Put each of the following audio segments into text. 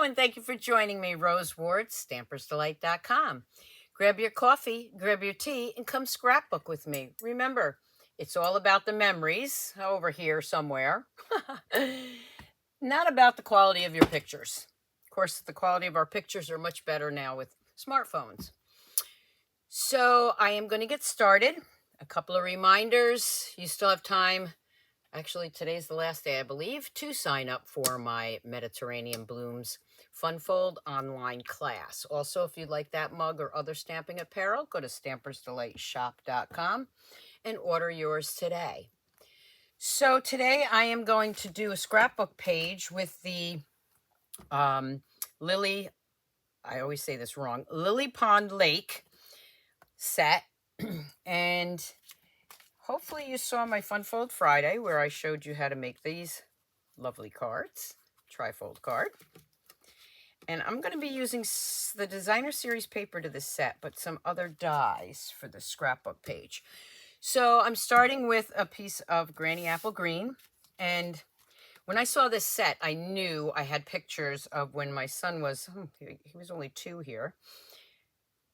Hello, and thank you for joining me, Rose Ward, stampersdelight.com. Grab your coffee, grab your tea, and come scrapbook with me. Remember, it's all about the memories over here somewhere, not about the quality of your pictures. Of course, the quality of our pictures are much better now with smartphones. So I am going to get started. A couple of reminders. You still have time. Actually, today's the last day, I believe, to sign up for my Mediterranean Blooms Funfold online class. Also, if you'd like that mug or other stamping apparel, go to stampersdelightshop.com and order yours today. So today I am going to do a scrapbook page with the Lily, I always say this wrong, Lily Pond Lake set. And hopefully you saw my Funfold Friday where I showed you how to make these lovely cards, trifold card. And I'm going to be using the designer series paper to this set, but some other dies for the scrapbook page. So I'm starting with a piece of Granny Apple Green. And when I saw this set, I knew I had pictures of when my son was, he was only 2 here.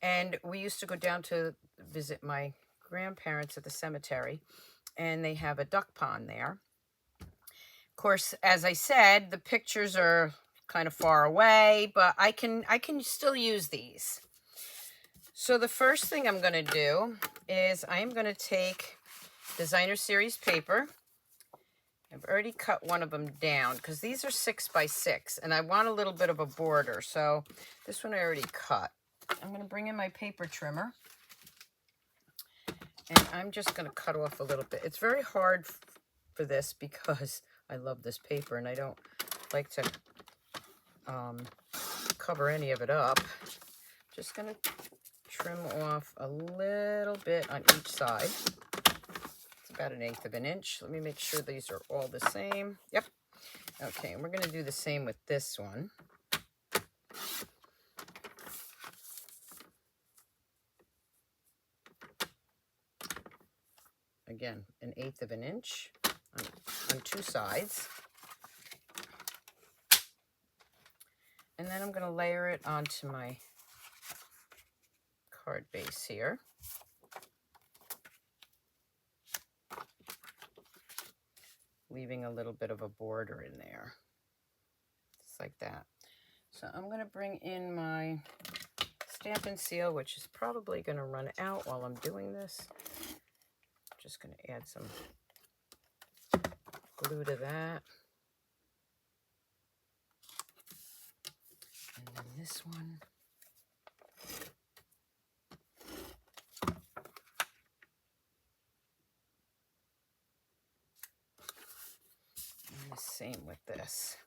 And we used to go down to visit my grandparents at the cemetery, and they have a duck pond there. Of course, as I said, the pictures are kind of far away, but I can still use these. So the first thing I'm going to do is I am going to take designer series paper. I've already cut one of them down because these are 6 by 6, and I want a little bit of a border. So this one I already cut. I'm going to bring in my paper trimmer, and I'm just going to cut off a little bit. It's very hard for this because I love this paper and I don't like to cover any of it up. Just going to trim off a little bit on each side. It's about 1/8 of an inch. Let me make sure these are all the same. Yep. Okay, and we're going to do the same with this one. Again, 1/8 of an inch on 2 sides. And then I'm going to layer it onto my card base here. Leaving a little bit of a border in there. Just like that. So I'm going to bring in my stamp and seal, which is probably going to run out while I'm doing this. Just going to add some glue to that. And then this one. And the same with this.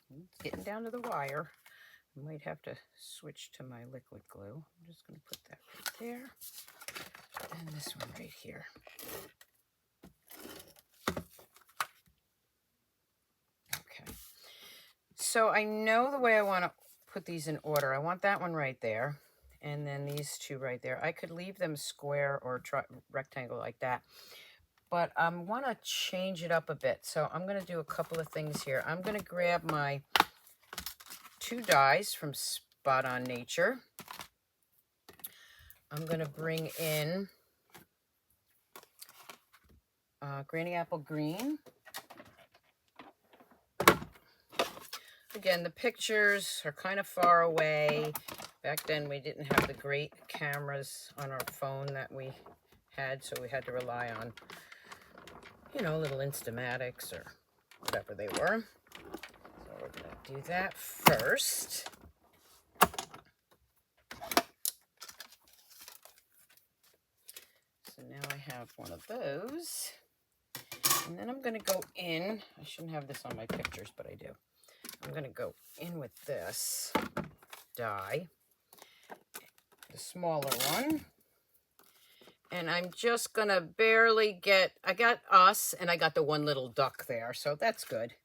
It's getting down to the wire. I might have to switch to my liquid glue. I'm just going to put that right there. And this one right here. Okay. So I know the way I want to put these in order. I want that one right there. And then these 2 right there. I could leave them square or rectangle like that. But I want to change it up a bit. So I'm going to do a couple of things here. I'm going to grab my 2 dies from Spot On Nature. I'm going to bring in Granny Apple Green. Again, the pictures are kind of far away. Back then, we didn't have the great cameras on our phone that we had, so we had to rely on, you know, little Instamatics or whatever they were. So we're going to do that first. So now I have one of those. And then I'm going to go in. I shouldn't have this on my pictures, but I do. I'm going to go in with this die, the smaller one. And I'm just going to barely get, I got us and I got the one little duck there. So that's good.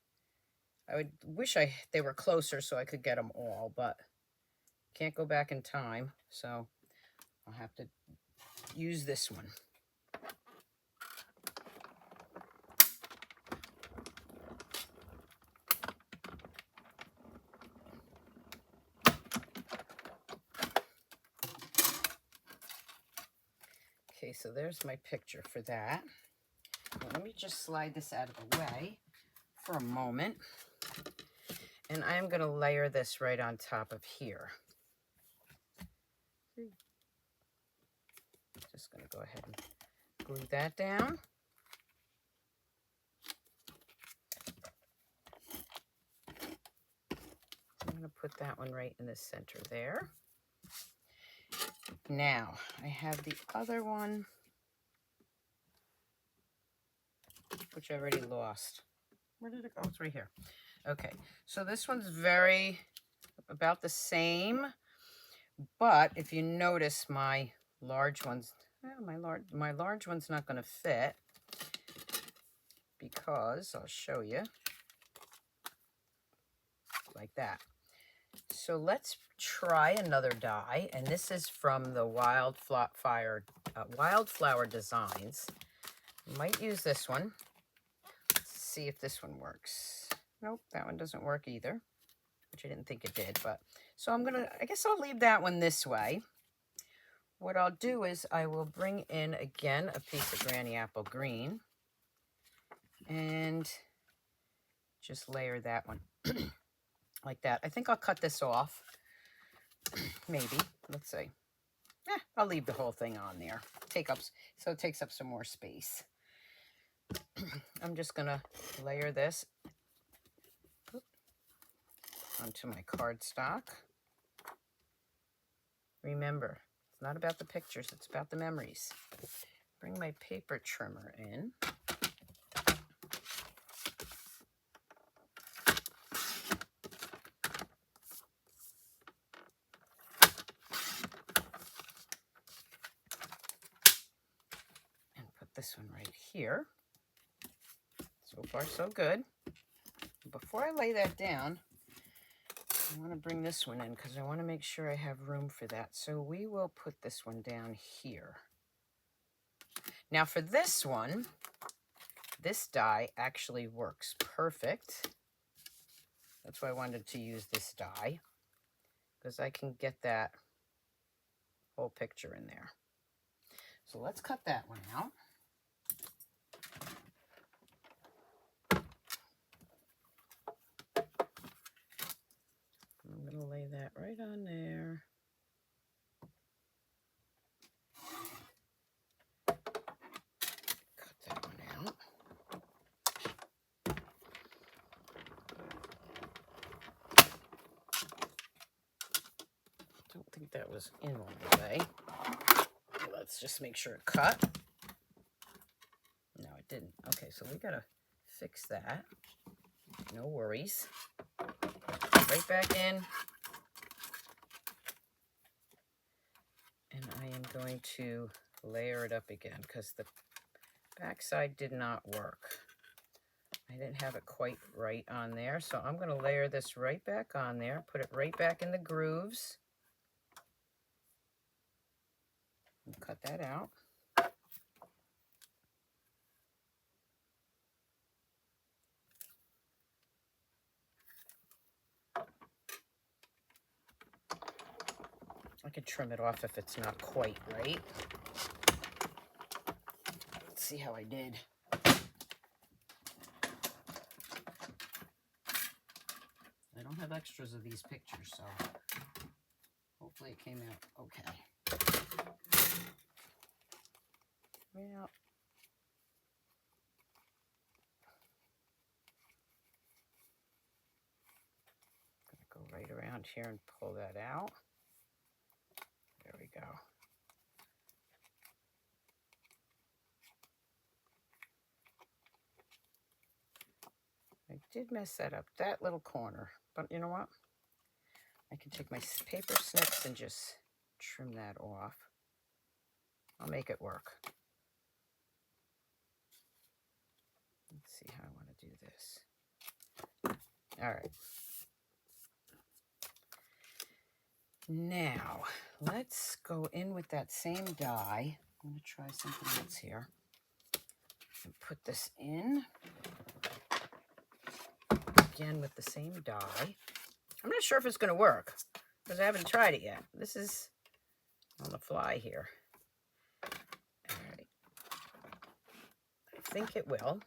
I would wish they were closer so I could get them all, but can't go back in time. So I'll have to use this one. Okay, so there's my picture for that. Now, let me just slide this out of the way for a moment. And I'm going to layer this right on top of here. Just going to go ahead and glue that down. I'm going to put that one right in the center there. Now, I have the other one, which I already lost. Where did it go? It's right here. Okay, so this one's about the same, but if you notice my large ones, my large one's not going to fit because I'll show you like that. So let's try another die, and this is from the Wildflower Designs. Might use this one. Let's see if this one works. Nope, that one doesn't work either, which I didn't think it did. But so I guess I'll leave that one this way. What I'll do is I will bring in again a piece of Granny Apple Green and just layer that one like that. I think I'll cut this off. Maybe. Let's see. I'll leave the whole thing on there. So it takes up some more space. I'm just going to layer this onto my cardstock. Remember, it's not about the pictures, it's about the memories. Bring my paper trimmer in. This one right here. So far, so good. Before I lay that down, I want to bring this one in because I want to make sure I have room for that. So we will put this one down here. Now for this one, this die actually works perfect. That's why I wanted to use this die, because I can get that whole picture in there. So let's cut that one out. I'm going to lay that right on there. Cut that one out. Don't think that was in all the way. Let's just make sure it cut. No, it didn't. Okay, so we got to fix that. No worries. Right back in. And I am going to layer it up again because the backside did not work. I didn't have it quite right on there. So I'm going to layer this right back on there, put it right back in the grooves. And cut that out. I could trim it off if it's not quite right. Let's see how I did. I don't have extras of these pictures, so hopefully it came out okay. Well, I'm gonna go right around here and pull that out. There we go. I did mess that up, that little corner, but you know what? I can take my paper snips and just trim that off. I'll make it work. Let's see how I want to do this. All right. Now, let's go in with that same die. I'm going to try something else here. And put this in. Again with the same die. I'm not sure if it's going to work because I haven't tried it yet. This is on the fly here. All think it will.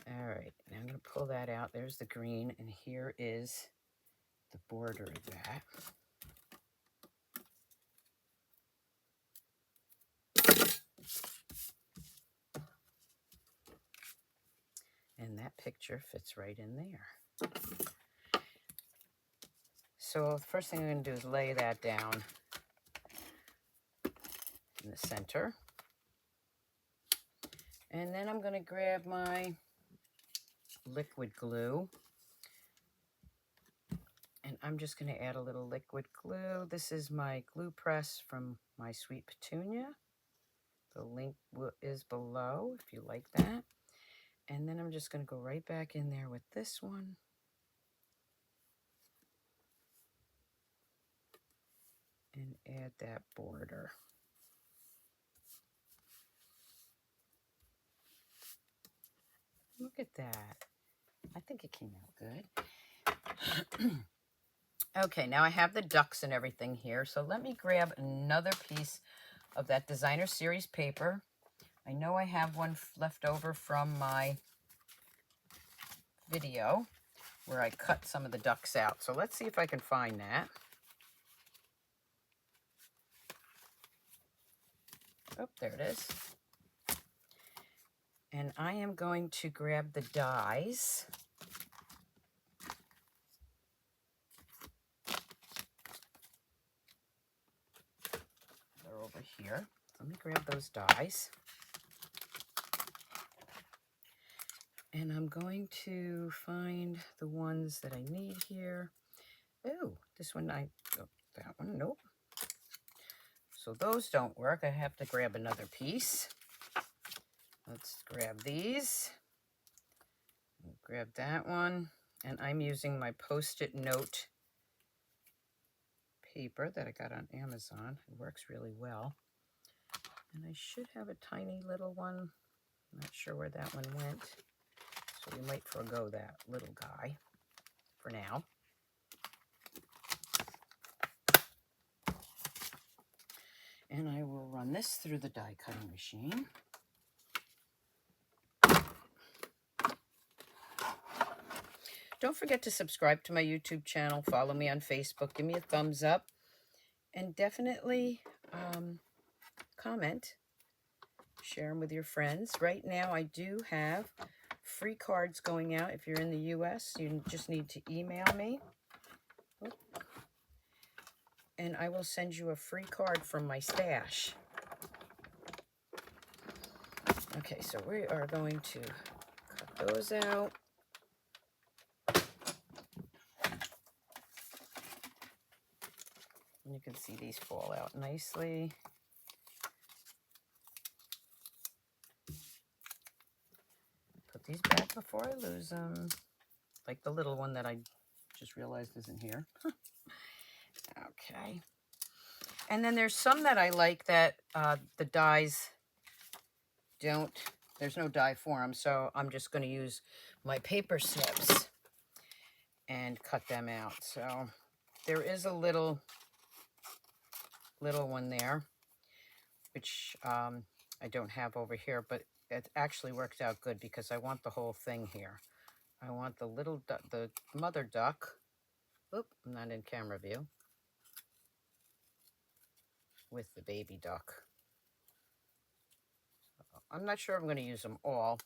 All right, now I'm going to pull that out. There's the green, and here is the border of that. And that picture fits right in there. So the first thing I'm going to do is lay that down in the center. And then I'm going to grab my liquid glue. And I'm just going to add a little liquid glue. This is my glue press from my Sweet Petunia. The link is below if you like that. And then I'm just going to go right back in there with this one. And add that border. Look at that. I think it came out good. Okay, now I have the ducks and everything here. So let me grab another piece of that designer series paper. I know I have one left over from my video where I cut some of the ducks out. So let's see if I can find that. Oh, there it is. And I am going to grab the dies. They're over here. Let me grab those dies. And I'm going to find the ones that I need here. Oh, this one that one, nope. So those don't work. I have to grab another piece. Let's grab these. Grab that one. And I'm using my Post-it note paper that I got on Amazon. It works really well. And I should have a tiny little one. I'm not sure where that one went. So we might forego that little guy for now. And I will run this through the die cutting machine. Don't forget to subscribe to my YouTube channel, follow me on Facebook, give me a thumbs up, and definitely comment, share them with your friends. Right now I do have free cards going out. If you're in the US, you just need to email me. And I will send you a free card from my stash. Okay, so we are going to cut those out. And you can see these fall out nicely. Put these back before I lose them. Like the little one that I just realized isn't here. Okay. And then there's some that I like that the dies don't, there's no die for them. So I'm just going to use my paper snips and cut them out. So there is a little one there, which I don't have over here, but it actually worked out good because I want the whole thing here. I want the little the mother duck. Oop, I'm not in camera view. With the baby duck. I'm not sure I'm going to use them all,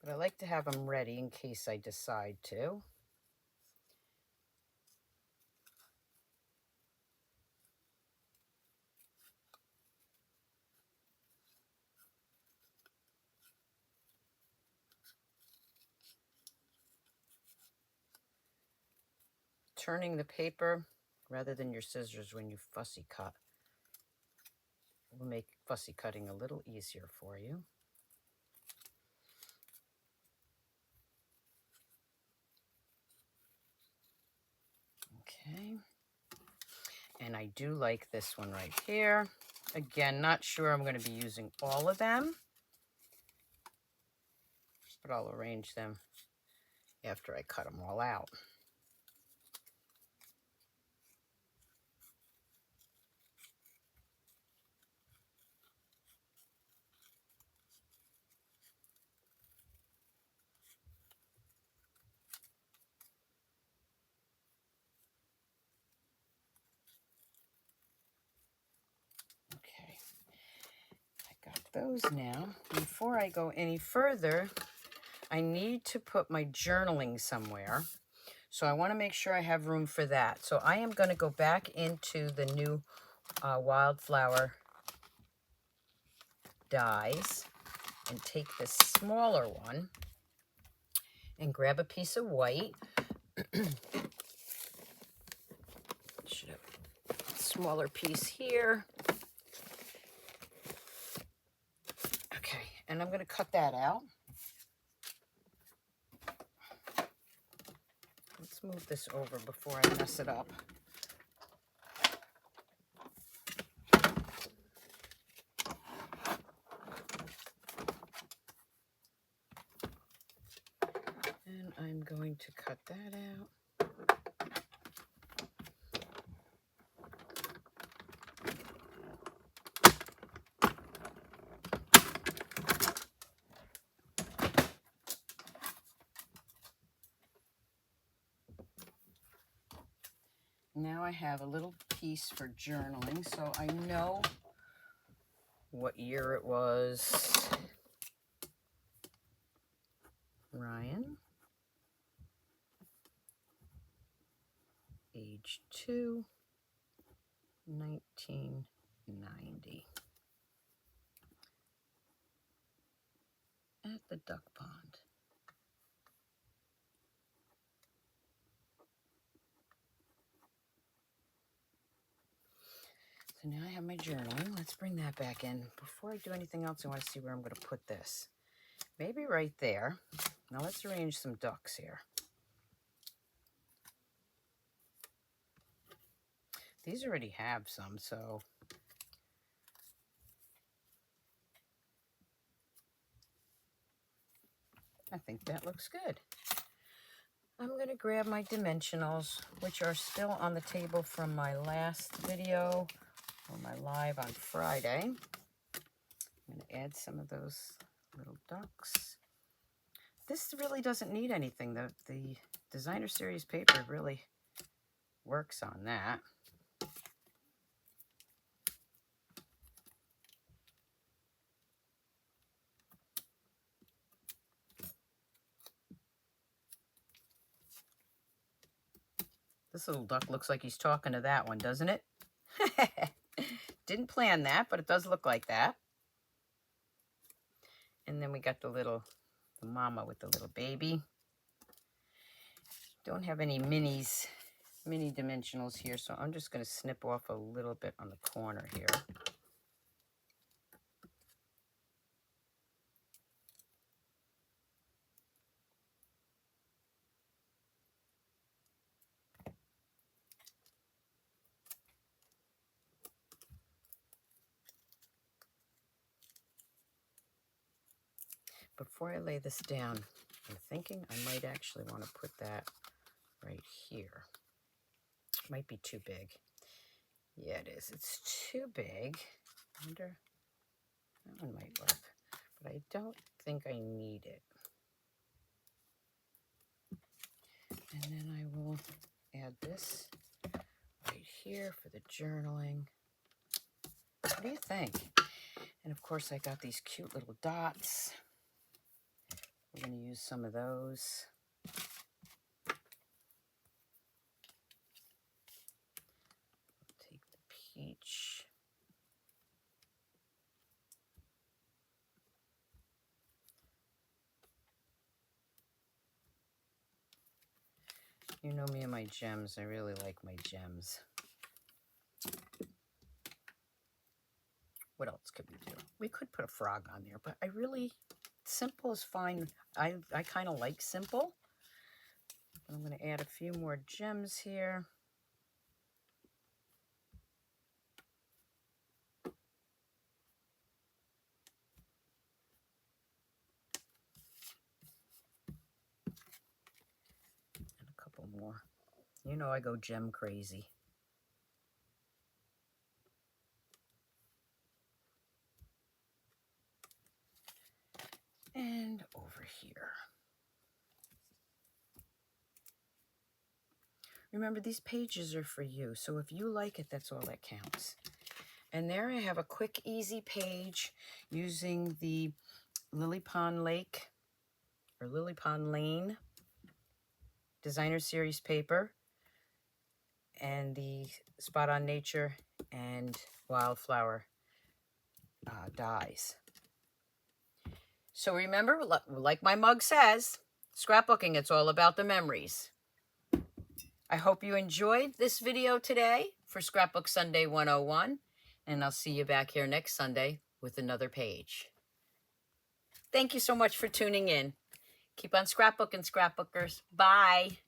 but I like to have them ready in case I decide to. Turning the paper rather than your scissors when you fussy cut will make fussy cutting a little easier for you. Okay. And I do like this one right here. Again, not sure I'm going to be using all of them, but I'll arrange them after I cut them all out. Okay, I got those now. Before I go any further, I need to put my journaling somewhere. So I want to make sure I have room for that. So I am going to go back into the new Wildflower Dies and take this smaller one and grab a piece of white. Should have a smaller piece here. Okay, and I'm going to cut that out. Let's move this over before I mess it up. And I'm going to cut that out. Now I have a little piece for journaling, so I know what year it was. Ryan, age 2, 1990. At the duck pond. So now I have my journaling. Let's bring that back in. Before I do anything else, I want to see where I'm going to put this. Maybe right there. Now let's arrange some ducks here. These already have some, so I think that looks good. I'm going to grab my dimensionals, which are still on the table from my last video or my live on Friday. I'm going to add some of those little ducks. This really doesn't need anything. The designer series paper really works on that. This little duck looks like he's talking to that one, doesn't it? Didn't plan that, but it does look like that. And then we got the mama with the little baby. Don't have any mini dimensionals here, so I'm just going to snip off a little bit on the corner here. Before I lay this down, I'm thinking I might actually want to put that right here. Might be too big. Yeah, it is. It's too big. I wonder, that one might work, but I don't think I need it. And then I will add this right here for the journaling. What do you think? And of course, I got these cute little dots. We're going to use some of those. Take the peach. You know me and my gems. I really like my gems. What else could we do? We could put a frog on there, but I really, simple is fine. I kind of like simple. I'm going to add a few more gems here. You know I go gem crazy. And over here. Remember, these pages are for you, so if you like it, that's all that counts. And there I have a quick, easy page using the Lily Pond Lake or Lily Pond Lane Designer Series paper and the Spot on Nature and Wildflower Dies. So remember, like my mug says, scrapbooking, it's all about the memories. I hope you enjoyed this video today for Scrapbook Sunday 101, and I'll see you back here next Sunday with another page. Thank you so much for tuning in. Keep on scrapbooking, scrapbookers. Bye.